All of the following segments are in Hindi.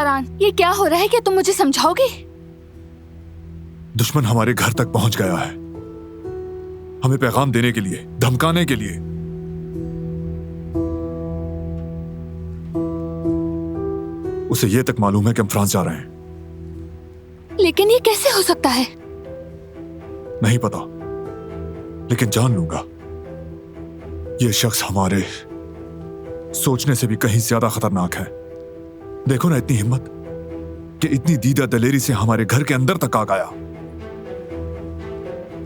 बारान, ये क्या हो रहा है? क्या तुम मुझे समझाओगे? दुश्मन हमारे घर तक पहुंच गया है, हमें पैगाम देने के लिए, धमकाने के लिए। उसे यह तक मालूम है कि हम फ्रांस जा रहे हैं। लेकिन ये कैसे हो सकता है? नहीं पता, लेकिन जान लूंगा। यह शख्स हमारे सोचने से भी कहीं ज्यादा खतरनाक है। देखो ना, इतनी हिम्मत कि इतनी दीदा दलेरी से हमारे घर के अंदर तक आ गया।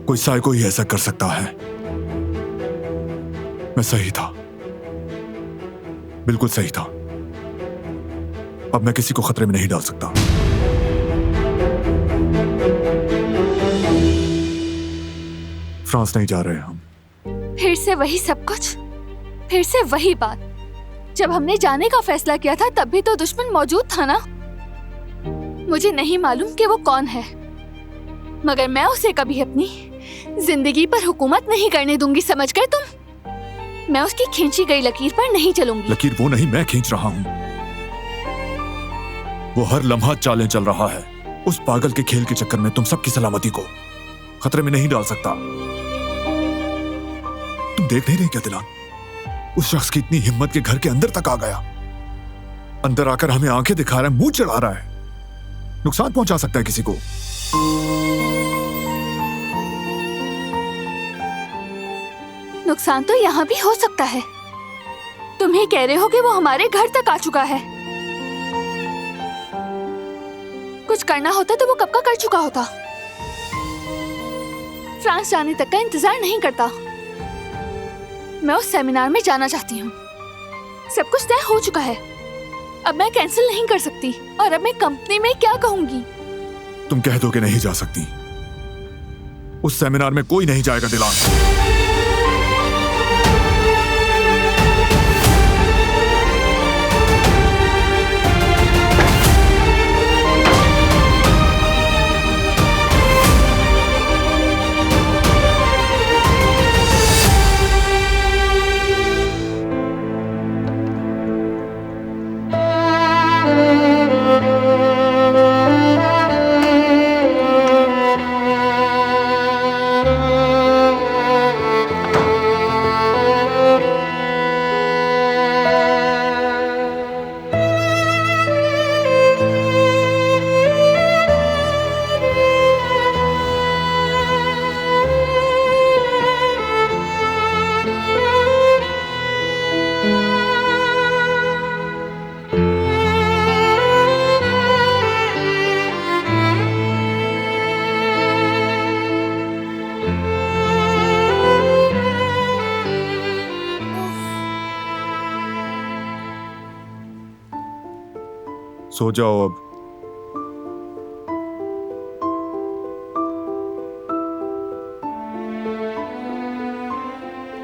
कोई साइको ही ऐसा कर सकता है। मैं सही था, बिल्कुल सही था। अब मैं किसी को खतरे में नहीं डाल सकता। फ्रांस नहीं जा रहे हम। फिर से वही सब कुछ, फिर से वही बात। जब हमने जाने का फैसला किया था तब भी तो दुश्मन मौजूद था ना। मुझे नहीं मालूम कि वो कौन है, मगर मैं उसे कभी अपनी जिंदगी पर हुकूमत नहीं करने दूंगी, समझ गए तुम? मैं उसकी खींची गई लकीर पर नहीं चलूंगी। लकीर वो नहीं, मैं खींच रहा हूं। वो हर लम्हा चालें चल रहा है। उस पागल के खेल के चक्कर में तुम सबकी सलामती को खतरे में नहीं डाल सकता। तुम देख नहीं रहे क्या दिलान? उस शख्स की इतनी हिम्मत के घर के अंदर तक आ गया। अंदर आकर हमें आंखें दिखा रहा है, मुंह चढ़ा रहा है, नुकसान पहुंचा सकता है किसी को। नुकसान तो यहाँ भी हो सकता है। तुम ही कह रहे हो कि वो हमारे घर तक आ चुका है। कुछ करना होता तो वो कब का कर चुका होता। फ्रांस जाने तक का इंतजार नहीं करता। मैं उस सेमिनार में जाना चाहती हूँ। सब कुछ तय हो चुका है, अब मैं कैंसिल नहीं कर सकती। और अब मैं कंपनी में क्या कहूंगी? तुम कह दो कि नहीं जा सकती। उस सेमिनार में कोई नहीं जाएगा दिलान। सो जाओ अब।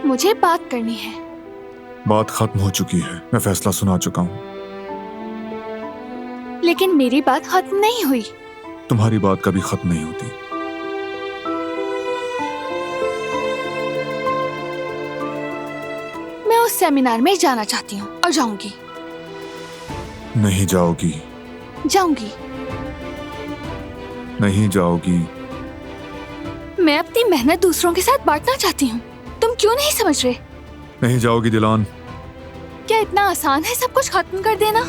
मुझे बात करनी है। बात खत्म हो चुकी है, मैं फैसला सुना चुका हूं। लेकिन मेरी बात खत्म नहीं हुई। तुम्हारी बात कभी खत्म नहीं होती। मैं उस सेमिनार में जाना चाहती हूँ और जाऊंगी। नहीं जाओगी। जाऊंगी। नहीं जाओगी। मैं अपनी मेहनत दूसरों के साथ बांटना चाहती हूँ। तुम क्यों नहीं समझ रहे? नहीं जाओगी दिलान। क्या इतना आसान है सब कुछ खत्म कर देना?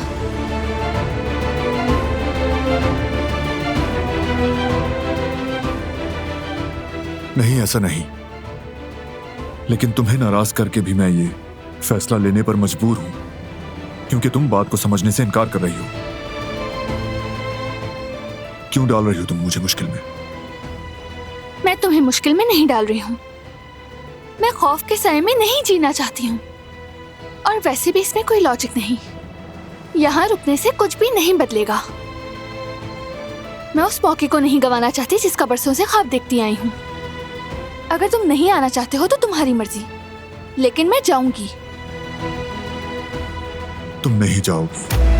नहीं, ऐसा नहीं। लेकिन तुम्हें नाराज करके भी मैं ये फैसला लेने पर मजबूर हूं, क्योंकि तुम बात को समझने से इनकार कर रही हो। क्यों डाल रही हो तुम मुझे मुश्किल में? मैं तुम्हें मुश्किल में नहीं डाल रही हूँ। मैं खौफ के साए में नहीं जीना चाहती हूँ। और वैसे भी इसमें कोई लॉजिक नहीं। यहाँ रुकने से कुछ भी नहीं बदलेगा। मैं उस मौके को नहीं गंवाना चाहती जिसका बरसों से ख्वाब देखती आई हूँ। अगर तुम नहीं आना चाहते हो तो तुम्हारी मर्जी, लेकिन मैं जाऊंगी। तुम नहीं जाओगी।